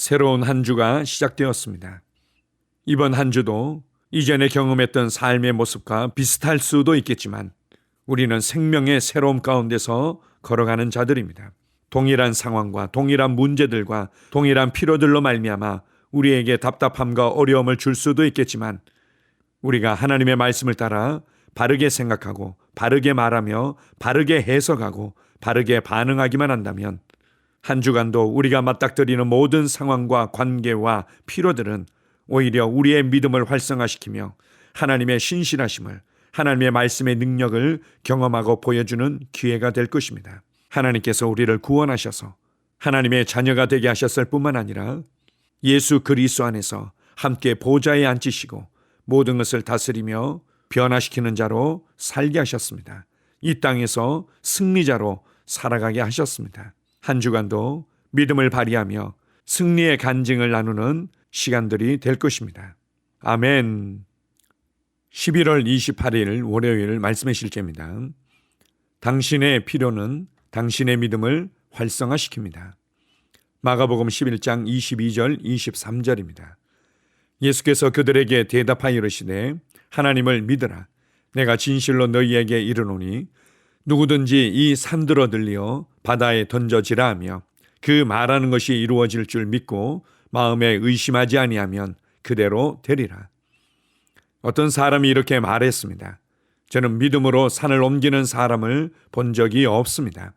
새로운 한 주가 시작되었습니다. 이번 한 주도 이전에 경험했던 삶의 모습과 비슷할 수도 있겠지만 우리는 생명의 새로움 가운데서 걸어가는 자들입니다. 동일한 상황과 동일한 문제들과 동일한 필요들로 말미암아 우리에게 답답함과 어려움을 줄 수도 있겠지만 우리가 하나님의 말씀을 따라 바르게 생각하고 바르게 말하며 바르게 해석하고 바르게 반응하기만 한다면 한 주간도 우리가 맞닥뜨리는 모든 상황과 관계와 필요들은 오히려 우리의 믿음을 활성화시키며 하나님의 신실하심을, 하나님의 말씀의 능력을 경험하고 보여주는 기회가 될 것입니다. 하나님께서 우리를 구원하셔서 하나님의 자녀가 되게 하셨을 뿐만 아니라 예수 그리스도 안에서 함께 보좌에 앉히시고 모든 것을 다스리며 변화시키는 자로 살게 하셨습니다. 이 땅에서 승리자로 살아가게 하셨습니다. 한 주간도 믿음을 발휘하며 승리의 간증을 나누는 시간들이 될 것입니다. 아멘. 11월 28일 월요일 말씀의 실제입니다. 당신의 필요는 당신의 믿음을 활성화시킵니다. 마가복음 11장 22절 23절입니다. 예수께서 그들에게 대답하여 이르시되 하나님을 믿으라. 내가 진실로 너희에게 이르노니 누구든지 이 산들어 들리어 바다에 던져지라 하며 그 말하는 것이 이루어질 줄 믿고 마음에 의심하지 아니하면 그대로 되리라. 어떤 사람이 이렇게 말했습니다. 저는 믿음으로 산을 옮기는 사람을 본 적이 없습니다.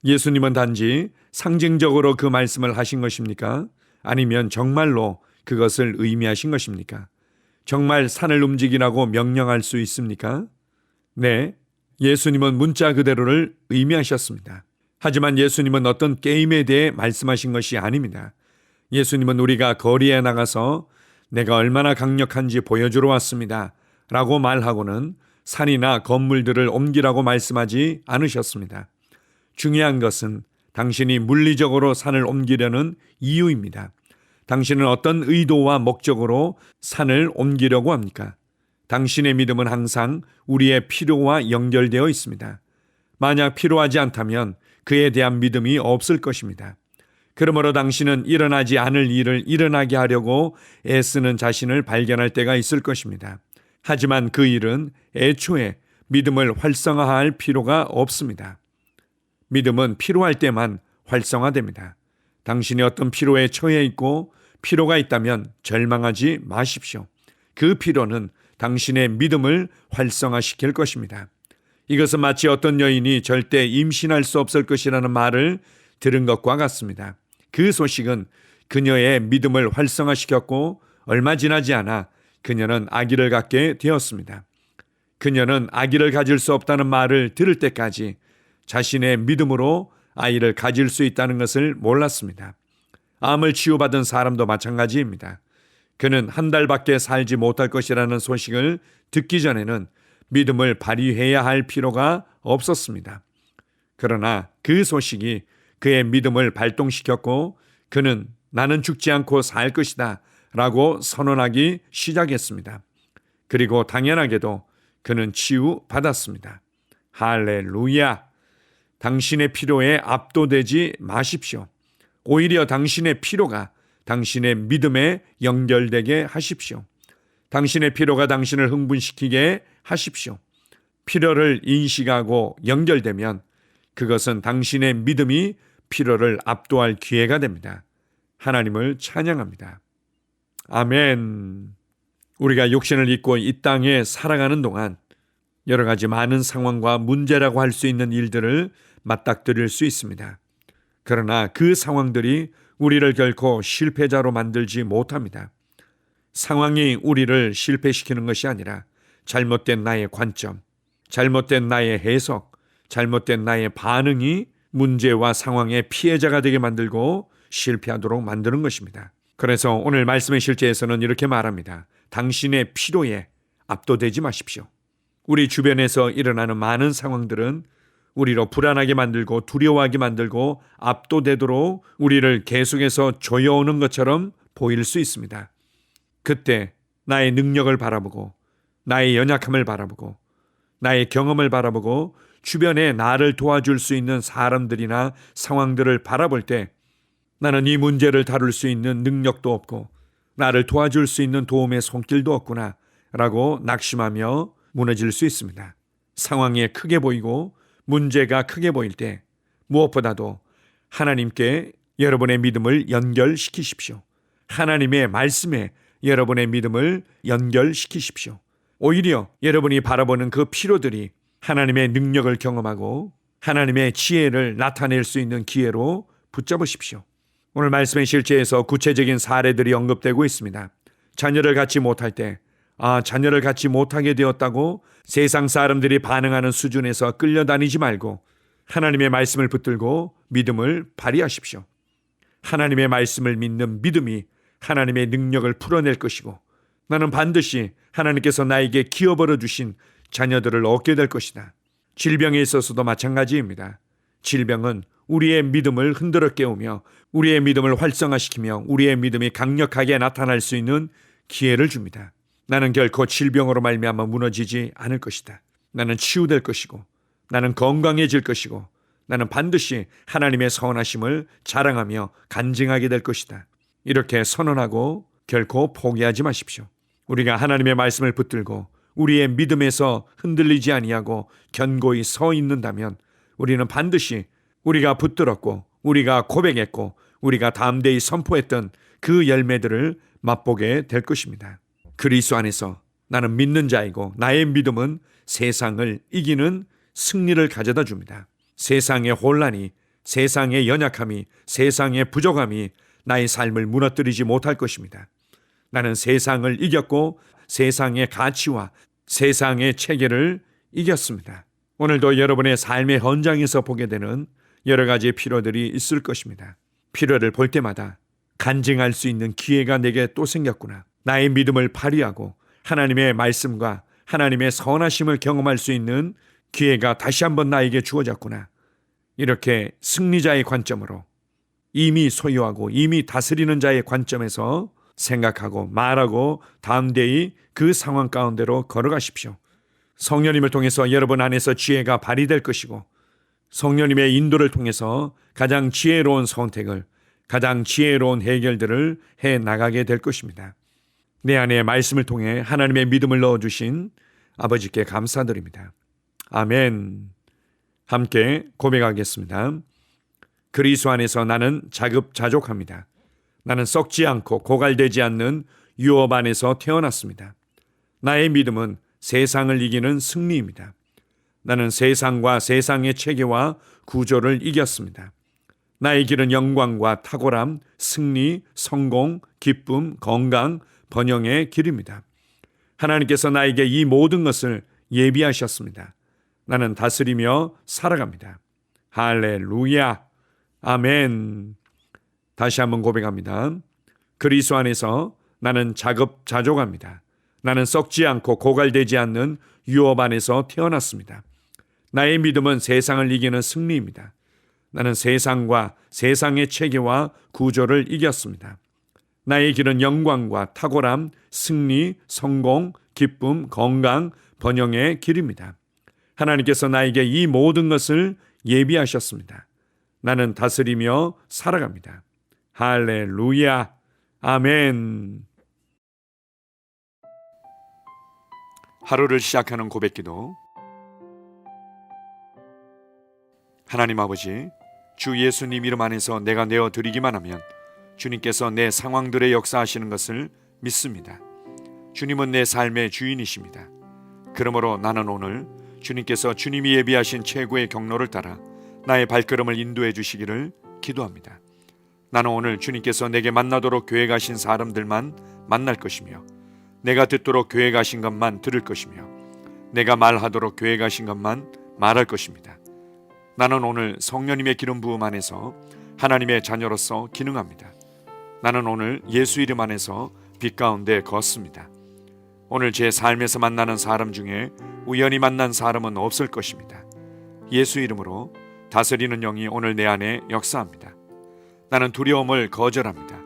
예수님은 단지 상징적으로 그 말씀을 하신 것입니까? 아니면 정말로 그것을 의미하신 것입니까? 정말 산을 움직이라고 명령할 수 있습니까? 네, 예수님은 문자 그대로를 의미하셨습니다. 하지만 예수님은 어떤 게임에 대해 말씀하신 것이 아닙니다. 예수님은 우리가 거리에 나가서 내가 얼마나 강력한지 보여주러 왔습니다 라고 말하고는 산이나 건물들을 옮기라고 말씀하지 않으셨습니다. 중요한 것은 당신이 물리적으로 산을 옮기려는 이유입니다. 당신은 어떤 의도와 목적으로 산을 옮기려고 합니까? 당신의 믿음은 항상 우리의 필요와 연결되어 있습니다. 만약 필요하지 않다면 그에 대한 믿음이 없을 것입니다. 그러므로 당신은 일어나지 않을 일을 일어나게 하려고 애쓰는 자신을 발견할 때가 있을 것입니다. 하지만 그 일은 애초에 믿음을 활성화할 필요가 없습니다. 믿음은 필요할 때만 활성화됩니다. 당신이 어떤 필요에 처해 있고 필요가 있다면 절망하지 마십시오. 그 필요는 당신의 믿음을 활성화시킬 것입니다. 이것은 마치 어떤 여인이 절대 임신할 수 없을 것이라는 말을 들은 것과 같습니다. 그 소식은 그녀의 믿음을 활성화시켰고 얼마 지나지 않아 그녀는 아기를 갖게 되었습니다. 그녀는 아기를 가질 수 없다는 말을 들을 때까지 자신의 믿음으로 아이를 가질 수 있다는 것을 몰랐습니다. 암을 치유받은 사람도 마찬가지입니다. 그는 한 달밖에 살지 못할 것이라는 소식을 듣기 전에는 믿음을 발휘해야 할 필요가 없었습니다. 그러나 그 소식이 그의 믿음을 발동시켰고 그는 나는 죽지 않고 살 것이다 라고 선언하기 시작했습니다. 그리고 당연하게도 그는 치유받았습니다. 할렐루야! 당신의 필요에 압도되지 마십시오. 오히려 당신의 필요가 당신의 믿음에 연결되게 하십시오. 당신의 필요가 당신을 흥분시키게 하십시오. 필요를 인식하고 연결되면 그것은 당신의 믿음이 필요를 압도할 기회가 됩니다. 하나님을 찬양합니다. 아멘. 우리가 육신을 입고 이 땅에 살아가는 동안 여러 가지 많은 상황과 문제라고 할 수 있는 일들을 맞닥뜨릴 수 있습니다. 그러나 그 상황들이 우리를 결코 실패자로 만들지 못합니다. 상황이 우리를 실패시키는 것이 아니라 잘못된 나의 관점, 잘못된 나의 해석, 잘못된 나의 반응이 문제와 상황의 피해자가 되게 만들고 실패하도록 만드는 것입니다. 그래서 오늘 말씀의 실제에서는 이렇게 말합니다. 당신의 필요에 압도되지 마십시오. 우리 주변에서 일어나는 많은 상황들은 우리로 불안하게 만들고 두려워하게 만들고 압도되도록 우리를 계속해서 조여오는 것처럼 보일 수 있습니다. 그때 나의 능력을 바라보고 나의 연약함을 바라보고 나의 경험을 바라보고 주변에 나를 도와줄 수 있는 사람들이나 상황들을 바라볼 때 나는 이 문제를 다룰 수 있는 능력도 없고 나를 도와줄 수 있는 도움의 손길도 없구나 라고 낙심하며 무너질 수 있습니다. 상황이 크게 보이고 문제가 크게 보일 때 무엇보다도 하나님께 여러분의 믿음을 연결시키십시오. 하나님의 말씀에 여러분의 믿음을 연결시키십시오. 오히려 여러분이 바라보는 그 필요들이 하나님의 능력을 경험하고 하나님의 지혜를 나타낼 수 있는 기회로 붙잡으십시오. 오늘 말씀의 실제에서 구체적인 사례들이 언급되고 있습니다. 자녀를 갖지 못할 때 자녀를 갖지 못하게 되었다고 세상 사람들이 반응하는 수준에서 끌려다니지 말고 하나님의 말씀을 붙들고 믿음을 발휘하십시오. 하나님의 말씀을 믿는 믿음이 하나님의 능력을 풀어낼 것이고 나는 반드시 하나님께서 나에게 기어벌어 주신 자녀들을 얻게 될 것이다. 질병에 있어서도 마찬가지입니다. 질병은 우리의 믿음을 흔들어 깨우며 우리의 믿음을 활성화시키며 우리의 믿음이 강력하게 나타날 수 있는 기회를 줍니다. 나는 결코 질병으로 말미암아 무너지지 않을 것이다. 나는 치유될 것이고 나는 건강해질 것이고 나는 반드시 하나님의 선하심을 자랑하며 간증하게 될 것이다. 이렇게 선언하고 결코 포기하지 마십시오. 우리가 하나님의 말씀을 붙들고 우리의 믿음에서 흔들리지 아니하고 견고히 서 있는다면 우리는 반드시 우리가 붙들었고 우리가 고백했고 우리가 담대히 선포했던 그 열매들을 맛보게 될 것입니다. 그리스도 안에서 나는 믿는 자이고 나의 믿음은 세상을 이기는 승리를 가져다 줍니다. 세상의 혼란이, 세상의 연약함이, 세상의 부족함이 나의 삶을 무너뜨리지 못할 것입니다. 나는 세상을 이겼고 세상의 가치와 세상의 체계를 이겼습니다. 오늘도 여러분의 삶의 현장에서 보게 되는 여러 가지 필요들이 있을 것입니다. 필요를 볼 때마다 간증할 수 있는 기회가 내게 또 생겼구나. 나의 믿음을 발휘하고 하나님의 말씀과 하나님의 선하심을 경험할 수 있는 기회가 다시 한번 나에게 주어졌구나. 이렇게 승리자의 관점으로 이미 소유하고 이미 다스리는 자의 관점에서 생각하고 말하고 담대히 그 상황 가운데로 걸어가십시오. 성령님을 통해서 여러분 안에서 지혜가 발휘될 것이고 성령님의 인도를 통해서 가장 지혜로운 선택을, 가장 지혜로운 해결들을 해 나가게 될 것입니다. 내 안에 말씀을 통해 하나님의 믿음을 넣어주신 아버지께 감사드립니다. 아멘. 함께 고백하겠습니다. 그리스도 안에서 나는 자급자족합니다. 나는 썩지 않고 고갈되지 않는 유업 안에서 태어났습니다. 나의 믿음은 세상을 이기는 승리입니다. 나는 세상과 세상의 체계와 구조를 이겼습니다. 나의 길은 영광과 탁월함, 승리, 성공, 기쁨, 건강, 번영의 길입니다. 하나님께서 나에게 이 모든 것을 예비하셨습니다. 나는 다스리며 살아갑니다. 할렐루야. 아멘. 다시 한번 고백합니다. 그리스도 안에서 나는 자급자족합니다. 나는 썩지 않고 고갈되지 않는 유업 안에서 태어났습니다. 나의 믿음은 세상을 이기는 승리입니다. 나는 세상과 세상의 체계와 구조를 이겼습니다. 나의 길은 영광과 탁월함, 승리, 성공, 기쁨, 건강, 번영의 길입니다. 하나님께서 나에게 이 모든 것을 예비하셨습니다. 나는 다스리며 살아갑니다. 할렐루야. 아멘. 하루를 시작하는 고백기도. 하나님 아버지, 주 예수님 이름 안에서 내가 내어드리기만 하면 주님께서 내 상황들의 역사하시는 것을 믿습니다. 주님은 내 삶의 주인이십니다. 그러므로 나는 오늘 주님께서 주님이 예비하신 최고의 경로를 따라 나의 발걸음을 인도해 주시기를 기도합니다. 나는 오늘 주님께서 내게 만나도록 계획하신 사람들만 만날 것이며 내가 듣도록 계획하신 것만 들을 것이며 내가 말하도록 계획하신 것만 말할 것입니다. 나는 오늘 성령님의 기름 부음 안에서 하나님의 자녀로서 기능합니다. 나는 오늘 예수 이름 안에서 빛 가운데 걷습니다. 오늘 제 삶에서 만나는 사람 중에 우연히 만난 사람은 없을 것입니다. 예수 이름으로 다스리는 영이 오늘 내 안에 역사합니다. 나는 두려움을 거절합니다.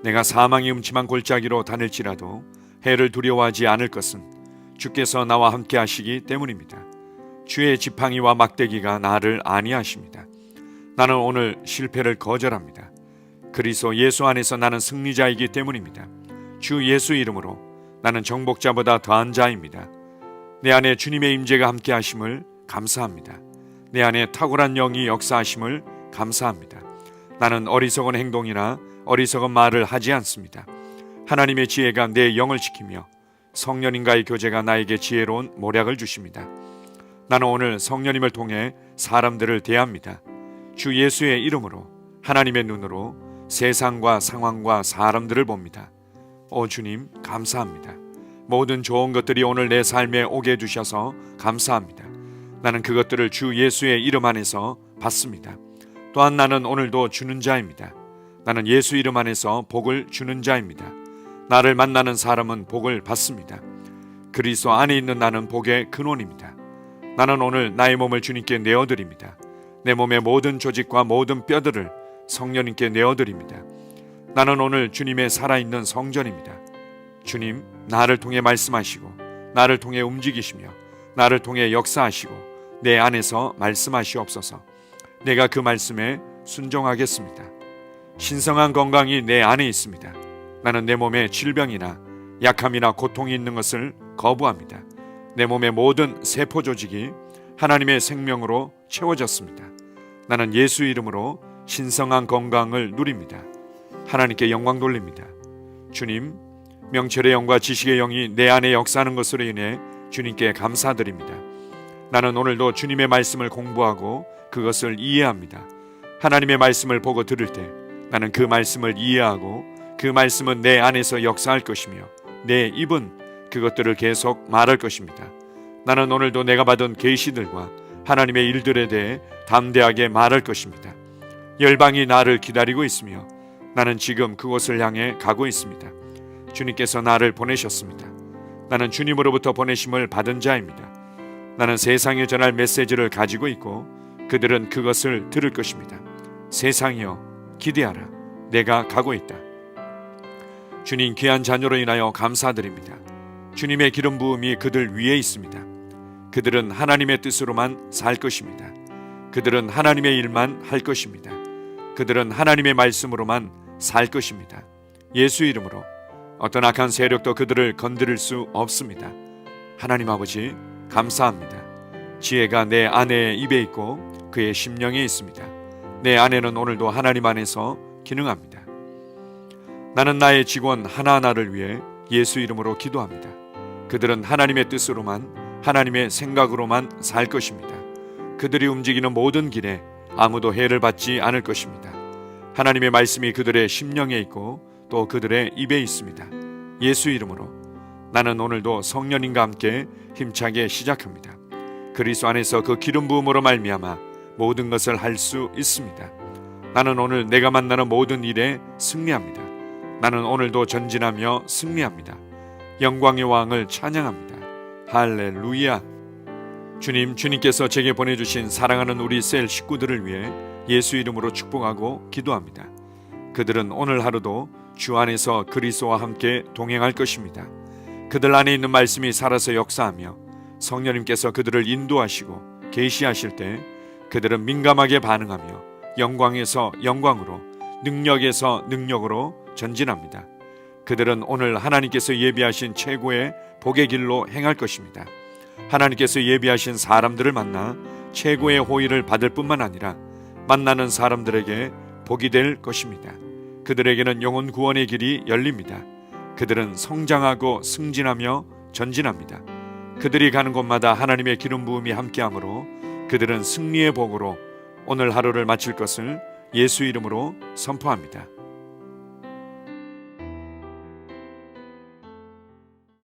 내가 사망의 음침한 골짜기로 다닐지라도 해를 두려워하지 않을 것은 주께서 나와 함께 하시기 때문입니다. 주의 지팡이와 막대기가 나를 안위하십니다. 나는 오늘 실패를 거절합니다. 그리스도 예수 안에서 나는 승리자이기 때문입니다. 주 예수 이름으로 나는 정복자보다 더한 자입니다. 내 안에 주님의 임재가 함께 하심을 감사합니다. 내 안에 탁월한 영이 역사하심을 감사합니다. 나는 어리석은 행동이나 어리석은 말을 하지 않습니다. 하나님의 지혜가 내 영을 지키며 성령님과의 교제가 나에게 지혜로운 모략을 주십니다. 나는 오늘 성령님을 통해 사람들을 대합니다. 주 예수의 이름으로 하나님의 눈으로 세상과 상황과 사람들을 봅니다. 오 주님 감사합니다. 모든 좋은 것들이 오늘 내 삶에 오게 해주셔서 감사합니다. 나는 그것들을 주 예수의 이름 안에서 받습니다. 또한 나는 오늘도 주는 자입니다. 나는 예수 이름 안에서 복을 주는 자입니다. 나를 만나는 사람은 복을 받습니다. 그리스도 안에 있는 나는 복의 근원입니다. 나는 오늘 나의 몸을 주님께 내어드립니다. 내 몸의 모든 조직과 모든 뼈들을 성령님께 내어드립니다. 나는 오늘 주님의 살아있는 성전입니다. 주님, 나를 통해 말씀하시고 나를 통해 움직이시며 나를 통해 역사하시고 내 안에서 말씀하시옵소서. 내가 그 말씀에 순종하겠습니다. 신성한 건강이 내 안에 있습니다. 나는 내 몸에 질병이나 약함이나 고통이 있는 것을 거부합니다. 내 몸의 모든 세포 조직이 하나님의 생명으로 채워졌습니다. 나는 예수 이름으로 신성한 건강을 누립니다. 하나님께 영광 돌립니다. 주님, 명철의 영과 지식의 영이 내 안에 역사하는 것으로 인해 주님께 감사드립니다. 나는 오늘도 주님의 말씀을 공부하고 그것을 이해합니다. 하나님의 말씀을 보고 들을 때 나는 그 말씀을 이해하고 그 말씀은 내 안에서 역사할 것이며 내 입은 그것들을 계속 말할 것입니다. 나는 오늘도 내가 받은 계시들과 하나님의 일들에 대해 담대하게 말할 것입니다. 열방이 나를 기다리고 있으며 나는 지금 그곳을 향해 가고 있습니다. 주님께서 나를 보내셨습니다. 나는 주님으로부터 보내심을 받은 자입니다. 나는 세상에 전할 메시지를 가지고 있고 그들은 그것을 들을 것입니다. 세상이여 기대하라. 내가 가고 있다. 주님 귀한 자녀로 인하여 감사드립니다. 주님의 기름 부음이 그들 위에 있습니다. 그들은 하나님의 뜻으로만 살 것입니다. 그들은 하나님의 일만 할 것입니다. 그들은 하나님의 말씀으로만 살 것입니다. 예수 이름으로 어떤 악한 세력도 그들을 건드릴 수 없습니다. 하나님 아버지 감사합니다. 지혜가 내 아내의 입에 있고 그의 심령에 있습니다. 내 아내는 오늘도 하나님 안에서 기능합니다. 나는 나의 직원 하나하나를 위해 예수 이름으로 기도합니다. 그들은 하나님의 뜻으로만 하나님의 생각으로만 살 것입니다. 그들이 움직이는 모든 길에 아무도 해를 받지 않을 것입니다. 하나님의 말씀이 그들의 심령에 있고 또 그들의 입에 있습니다. 예수 이름으로 나는 오늘도 성령님과 함께 힘차게 시작합니다. 그리스도 안에서 그 기름 부음으로 말미암아 모든 것을 할 수 있습니다. 나는 오늘 내가 만나는 모든 일에 승리합니다. 나는 오늘도 전진하며 승리합니다. 영광의 왕을 찬양합니다. 할렐루야. 주님께서 제게 보내주신 사랑하는 우리 셀 식구들을 위해 예수 이름으로 축복하고 기도합니다. 그들은 오늘 하루도 주 안에서 그리스도와 함께 동행할 것입니다. 그들 안에 있는 말씀이 살아서 역사하며 성령님께서 그들을 인도하시고 계시하실 때 그들은 민감하게 반응하며 영광에서 영광으로 능력에서 능력으로 전진합니다. 그들은 오늘 하나님께서 예비하신 최고의 복의 길로 행할 것입니다. 하나님께서 예비하신 사람들을 만나 최고의 호의를 받을 뿐만 아니라 만나는 사람들에게 복이 될 것입니다. 그들에게는 영혼 구원의 길이 열립니다. 그들은 성장하고 승진하며 전진합니다. 그들이 가는 곳마다 하나님의 기름 부음이 함께하므로 그들은 승리의 복으로 오늘 하루를 마칠 것을 예수 이름으로 선포합니다.